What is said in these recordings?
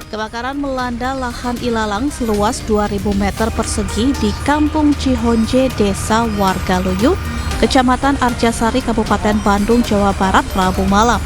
Kebakaran melanda lahan ilalang seluas 2.000 meter persegi di Kampung Cihonje, Desa Wargaluyu, Kecamatan Arjasari, Kabupaten Bandung, Jawa Barat, Rabu malam.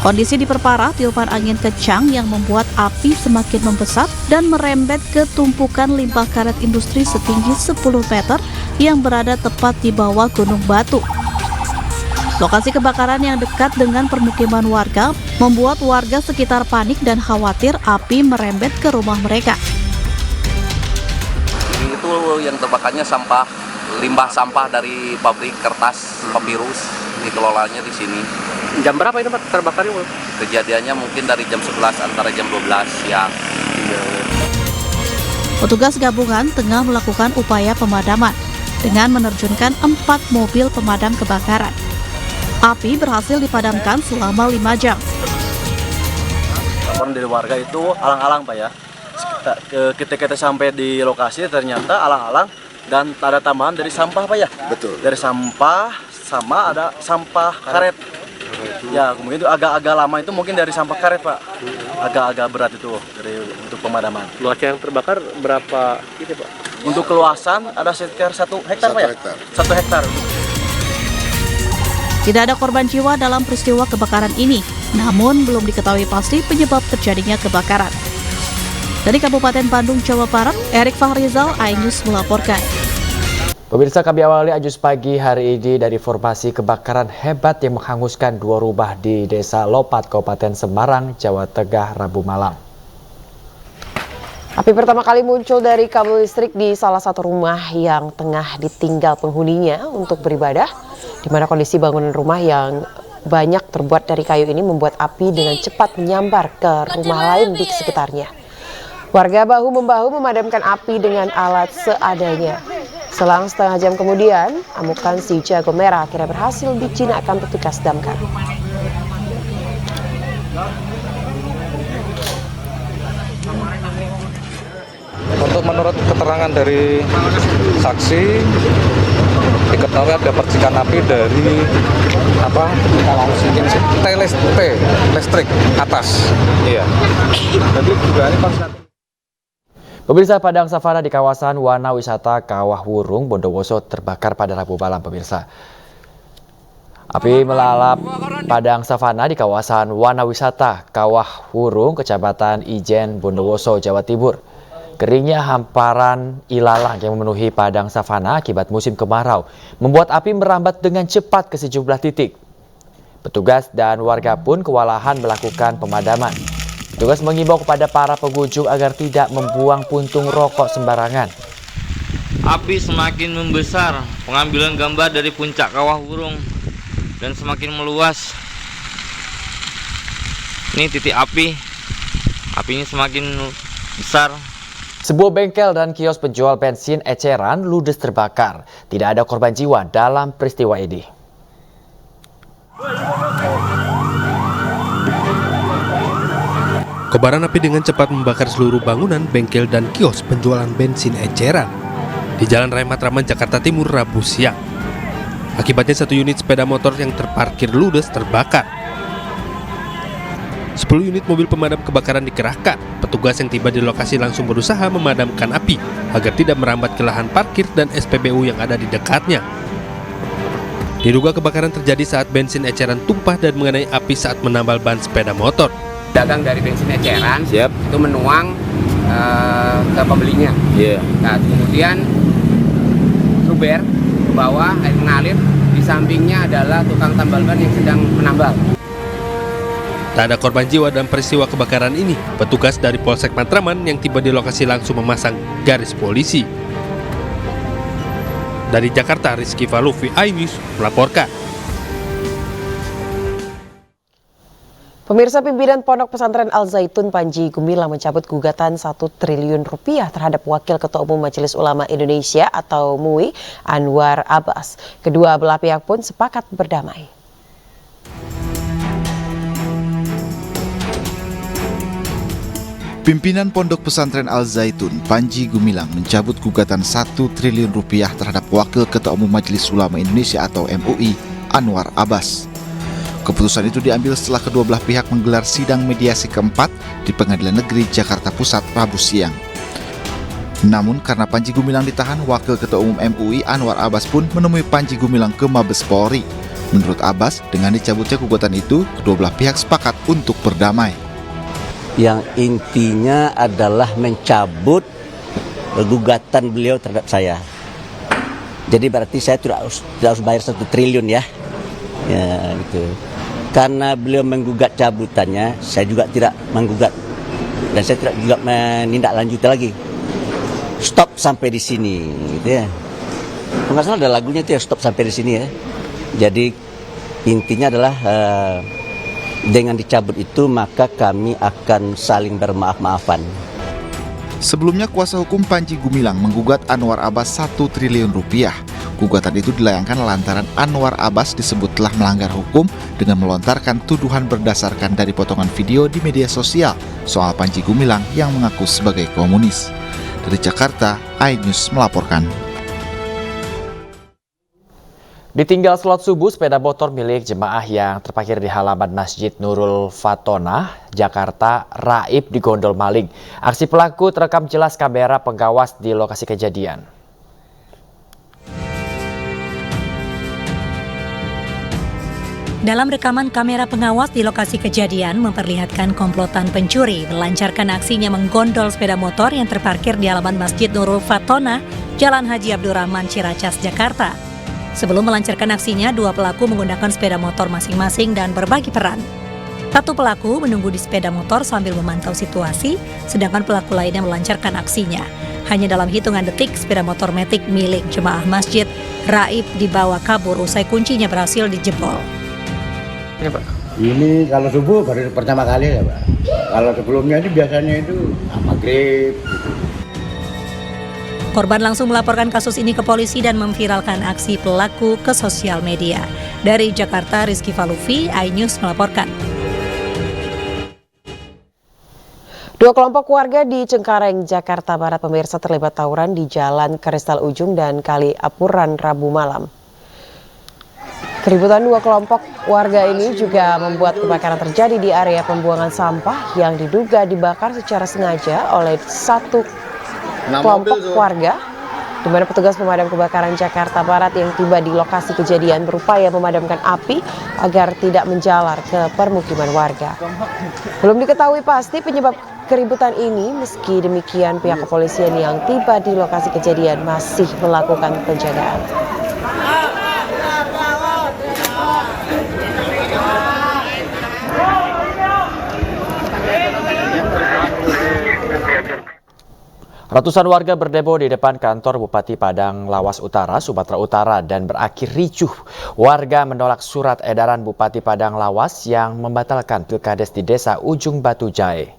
Kondisi diperparah tiupan angin kencang yang membuat api semakin membesar dan merembet ke tumpukan limbah karet industri setinggi 10 meter yang berada tepat di bawah Gunung Batu. Lokasi kebakaran yang dekat dengan permukiman warga membuat warga sekitar panik dan khawatir api merembet ke rumah mereka. Ini itu yang terbakarnya sampah, limbah sampah dari pabrik kertas papirus, dikelolanya di sini. Jam berapa itu Pak terbakarnya? Kejadiannya mungkin dari jam 11 antara jam 12 siang. Petugas gabungan tengah melakukan upaya pemadaman dengan menerjunkan 4 mobil pemadam kebakaran. Api berhasil dipadamkan selama 5 jam. Laporan dari warga itu alang-alang Pak ya. Ketika kita sampai di lokasi ternyata alang-alang dan ada tambahan dari sampah Pak ya. Betul. Dari sampah sama ada sampah karet. Ya, kemudian itu agak-agak lama itu mungkin dari sampah karet Pak. Agak-agak berat itu untuk pemadaman. Luas yang terbakar berapa itu Pak? Untuk keluasan ada sekitar 1 hektar Pak ya? 1 hektar. Tidak ada korban jiwa dalam peristiwa kebakaran ini, namun belum diketahui pasti penyebab terjadinya kebakaran. Dari Kabupaten Bandung, Jawa Barat, Erik Fahrizal, iNews melaporkan. Pemirsa, kami awali Ajus pagi hari ini dari informasi kebakaran hebat yang menghanguskan 2 rumah di Desa Lopat, Kabupaten Semarang, Jawa Tengah, Rabu malam. Api pertama kali muncul dari kabel listrik di salah satu rumah yang tengah ditinggal penghuninya untuk beribadah, di mana kondisi bangunan rumah yang banyak terbuat dari kayu ini membuat api dengan cepat menyambar ke rumah lain di sekitarnya. Warga bahu-membahu memadamkan api dengan alat seadanya. Selang setengah jam kemudian, amukan si jago merah akhirnya berhasil dijinakkan petugas damkar. Untuk menurut keterangan dari saksi, diketahui ada percikan api dari listrik atas. Iya. Jadi juga ini Pemirsa, padang savana di kawasan Wana Wisata Kawah Wurung, Bondowoso terbakar pada Rabu malam, pemirsa. Api melalap padang savana di kawasan Wana Wisata Kawah Wurung, Kecamatan Ijen, Bondowoso, Jawa Timur. Keringnya hamparan ilalang yang memenuhi padang savana akibat musim kemarau membuat api merambat dengan cepat ke sejumlah titik. Petugas dan warga pun kewalahan melakukan pemadaman. Petugas mengimbau kepada para pengunjung agar tidak membuang puntung rokok sembarangan. Api semakin membesar, pengambilan gambar dari puncak Kawah Wurung dan semakin meluas. Ini titik api, apinya semakin besar. Sebuah bengkel dan kios penjual bensin eceran ludes terbakar. Tidak ada korban jiwa dalam peristiwa ini. Kobaran api dengan cepat membakar seluruh bangunan bengkel dan kios penjualan bensin eceran di Jalan Raya Matraman, Jakarta Timur, Rabu siang. Akibatnya 1 unit sepeda motor yang terparkir ludes terbakar. 10 unit mobil pemadam kebakaran dikerahkan. Petugas yang tiba di lokasi langsung berusaha memadamkan api agar tidak merambat ke lahan parkir dan SPBU yang ada di dekatnya. Diduga kebakaran terjadi saat bensin eceran tumpah dan mengenai api saat menambal ban sepeda motor. Dagang dari bensin eceran itu menuang ke pembelinya. Nah, kemudian luber ke bawah, air mengalir, di sampingnya adalah tukang tambal ban yang sedang menambal. Tak ada korban jiwa dalam peristiwa kebakaran ini. Petugas dari Polsek Matraman yang tiba di lokasi langsung memasang garis polisi. Dari Jakarta, Rizky Falufi, iNews melaporkan. Pemirsa, pimpinan Pondok Pesantren Al-Zaitun Panji Gumilang mencabut gugatan 1 triliun rupiah terhadap Wakil Ketua Umum Majelis Ulama Indonesia atau MUI, Anwar Abbas. Kedua belah pihak pun sepakat berdamai. Pimpinan Pondok Pesantren Al-Zaitun Panji Gumilang mencabut gugatan 1 triliun rupiah terhadap Wakil Ketua Umum Majelis Ulama Indonesia atau MUI, Anwar Abbas. Keputusan itu diambil setelah kedua belah pihak menggelar sidang mediasi keempat di Pengadilan Negeri Jakarta Pusat Rabu siang. Namun karena Panji Gumilang ditahan, Wakil Ketua Umum MUI Anwar Abbas pun menemui Panji Gumilang ke Mabes Polri. Menurut Abbas, dengan dicabutnya gugatan itu, kedua belah pihak sepakat untuk berdamai. Yang intinya adalah mencabut gugatan beliau terhadap saya. Jadi berarti saya tidak harus bayar 1 triliun ya. Ya gitu. Karena beliau menggugat cabutannya, saya juga tidak menggugat. Dan saya tidak juga menindaklanjuti lagi. Stop sampai di sini gitu ya. Nggak salah ada lagunya itu ya, stop sampai di sini ya. Jadi intinya adalah dengan dicabut itu maka kami akan saling bermaaf-maafan. Sebelumnya kuasa hukum Panji Gumilang menggugat Anwar Abbas 1 triliun rupiah. Gugatan itu dilayangkan lantaran Anwar Abbas disebut telah melanggar hukum dengan melontarkan tuduhan berdasarkan dari potongan video di media sosial soal Panji Gumilang yang mengaku sebagai komunis. Dari Jakarta, iNews melaporkan. Ditinggal sholat subuh, sepeda motor milik jemaah yang terparkir di halaman Masjid Nurul Fatonah, Jakarta, raib digondol maling. Aksi pelaku terekam jelas kamera pengawas di lokasi kejadian. Dalam rekaman kamera pengawas di lokasi kejadian memperlihatkan komplotan pencuri melancarkan aksinya menggondol sepeda motor yang terparkir di halaman Masjid Nurul Fatonah, Jalan Haji Abdurrahman, Ciracas, Jakarta. Sebelum melancarkan aksinya, 2 pelaku menggunakan sepeda motor masing-masing dan berbagi peran. 1 pelaku menunggu di sepeda motor sambil memantau situasi, sedangkan pelaku lainnya melancarkan aksinya. Hanya dalam hitungan detik, sepeda motor Matic milik jemaah masjid raib dibawa kabur usai kuncinya berhasil dijebol. Ini Pak. Ini kalau subuh baru pertama kali ya Pak. Kalau sebelumnya itu biasanya itu maghrib. Korban langsung melaporkan kasus ini ke polisi dan memviralkan aksi pelaku ke sosial media. Dari Jakarta, Rizky Falufi, iNews melaporkan. 2 kelompok warga di Cengkareng, Jakarta Barat pemirsa terlibat tawuran di Jalan Kristal Ujung dan Kali Apuran Rabu malam. Keributan 2 kelompok warga ini juga membuat kebakaran terjadi di area pembuangan sampah yang diduga dibakar secara sengaja oleh 1 kelompok warga, di mana petugas pemadam kebakaran Jakarta Barat yang tiba di lokasi kejadian berupaya memadamkan api agar tidak menjalar ke permukiman warga. Belum diketahui pasti penyebab keributan ini, meski demikian pihak kepolisian yang tiba di lokasi kejadian masih melakukan penjagaan. Ratusan warga berdemo di depan kantor Bupati Padang Lawas Utara, Sumatera Utara dan berakhir ricuh. Warga menolak surat edaran Bupati Padang Lawas yang membatalkan pilkades di Desa Ujung Batu Jahe.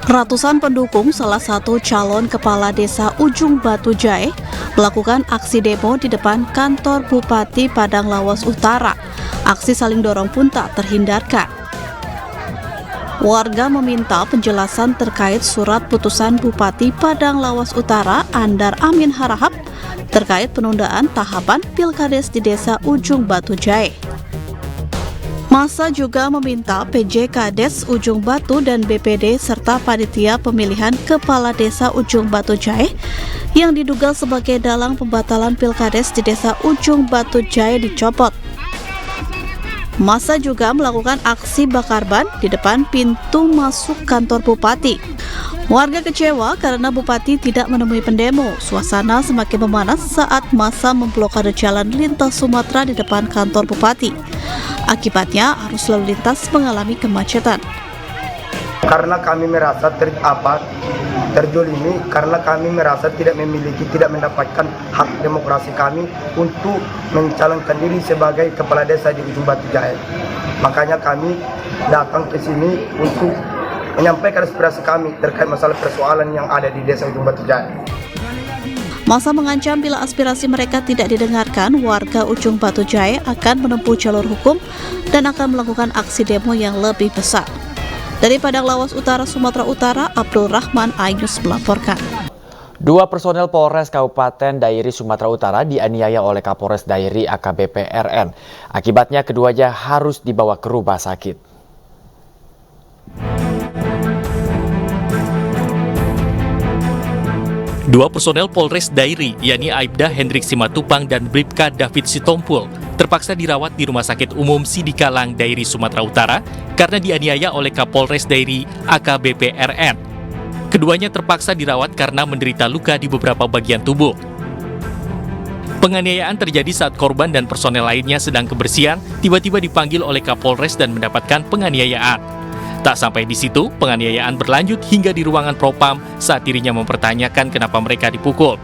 Ratusan pendukung salah satu calon kepala desa Ujung Batu Jahe melakukan aksi demo di depan kantor Bupati Padang Lawas Utara. Aksi saling dorong pun tak terhindarkan. Warga meminta penjelasan terkait surat putusan Bupati Padang Lawas Utara Andar Amin Harahap terkait penundaan tahapan pilkades di Desa Ujung Batu Jahe. Massa juga meminta PJ Kades Ujung Batu dan BPD serta panitia pemilihan Kepala Desa Ujung Batu Jahe yang diduga sebagai dalang pembatalan pilkades di Desa Ujung Batu Jahe dicopot. Massa juga melakukan aksi bakar ban di depan pintu masuk kantor Bupati. Warga kecewa karena Bupati tidak menemui pendemo. Suasana semakin memanas saat massa memblokade jalan lintas Sumatera di depan kantor Bupati. Akibatnya arus lalu lintas mengalami kemacetan. Karena kami merasa terjolimi, karena kami merasa tidak mendapatkan hak demokrasi kami untuk mencalonkan diri sebagai kepala desa di Ujung Batu Jahe. Makanya kami datang ke sini untuk menyampaikan aspirasi kami terkait masalah persoalan yang ada di Desa Ujung Batu Jahe. Massa mengancam bila aspirasi mereka tidak didengarkan, warga Ujung Batu Jahe akan menempuh jalur hukum dan akan melakukan aksi demo yang lebih besar. Dari Padang Lawas Utara, Sumatera Utara, Abdul Rahman, iNews melaporkan. Dua personel Polres Kabupaten Dairi Sumatera Utara dianiaya oleh Kapolres Dairi AKBP RN. Akibatnya keduanya harus dibawa ke rumah sakit. Dua personel Polres Dairi, yakni Aibda Hendrik Simatupang dan Bribka David Sitompul, terpaksa dirawat di Rumah Sakit Umum Sidikalang Dairi Sumatera Utara karena dianiaya oleh Kapolres Dairi AKBP RN. Keduanya terpaksa dirawat karena menderita luka di beberapa bagian tubuh. Penganiayaan terjadi saat korban dan personel lainnya sedang kebersihan, tiba-tiba dipanggil oleh Kapolres dan mendapatkan penganiayaan. Tak sampai di situ, penganiayaan berlanjut hingga di ruangan Propam saat dirinya mempertanyakan kenapa mereka dipukul.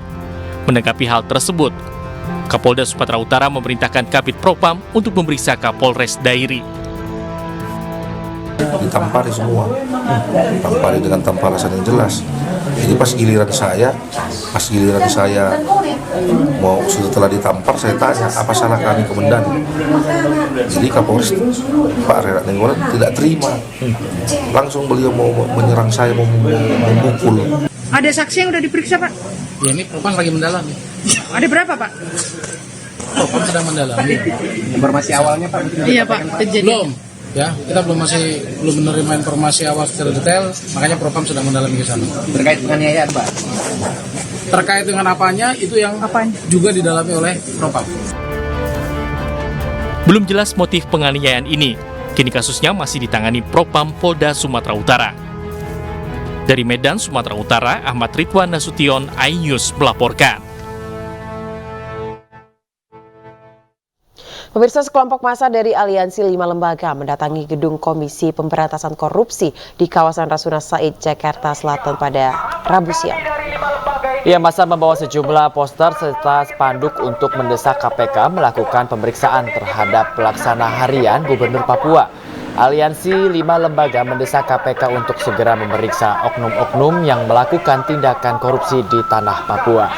Menanggapi hal tersebut, Kapolda Sumatera Utara memerintahkan Kabid Propam untuk memeriksa Kapolres Dairi. Ditampari semua, tampari dengan tanpa alasan yang jelas. Jadi pas giliran saya mau setelah ditampar, saya tanya apa salah kami komandan. Jadi Kapolres Pak Rerat Nenggolan tidak terima, langsung beliau mau menyerang saya, mau memukul. Ada saksi yang udah diperiksa, Pak? Ya, ini Propam lagi mendalami. Ada berapa, Pak? Propam sedang mendalami. Informasi awalnya, Pak? Iya, Pak. Belum. Ya, kita belum menerima informasi awal secara detail, makanya Propam sedang mendalami ke sana. Terkait penganiayaan, Pak? Terkait dengan apanya, itu yang juga didalami oleh Propam. Belum jelas motif penganiayaan ini. Kini kasusnya masih ditangani Propam Polda Sumatera Utara. Dari Medan, Sumatera Utara, Ahmad Ridwan Nasution, iNews melaporkan. Pemirsa, sekelompok massa dari Aliansi 5 Lembaga mendatangi gedung Komisi Pemberantasan Korupsi di kawasan Rasuna Said, Jakarta Selatan pada Rabu siang. Ia massa membawa sejumlah poster serta spanduk untuk mendesak KPK melakukan pemeriksaan terhadap pelaksana harian Gubernur Papua. Aliansi 5 Lembaga mendesak KPK untuk segera memeriksa oknum-oknum yang melakukan tindakan korupsi di tanah Papua.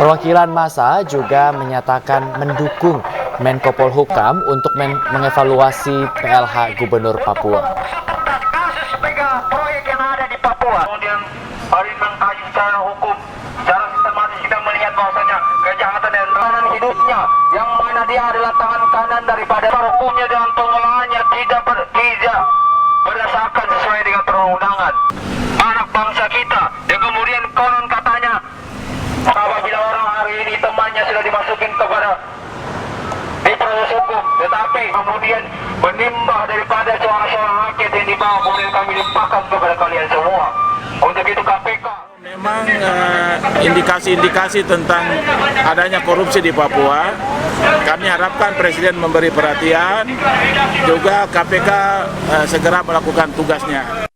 Perwakilan massa juga menyatakan mendukung Menko Polhukam untuk mengevaluasi PLH Gubernur Papua. Proyek yang ada di Papua, kemudian hari mengkaji secara hukum, secara sistematis kita melihat bahwasanya kejahatan dan kanan hidupnya, yang mana dia adalah tangan kanan daripada hukumnya dan pengelolaannya tidak berdasarkan sesuai dengan perundang-undangan. Anak bangsa kita, yang kemudian konon katanya apabila orang hari ini temannya sudah dimasukin kepada di proses hukum, tetapi kemudian menimbah daripada suara-suara rakyat yang dibawa, kemudian kami limpahkan kepada kalian semua. Untuk itu KPK memang indikasi-indikasi tentang adanya korupsi di Papua, kami harapkan Presiden memberi perhatian, juga KPK segera melakukan tugasnya.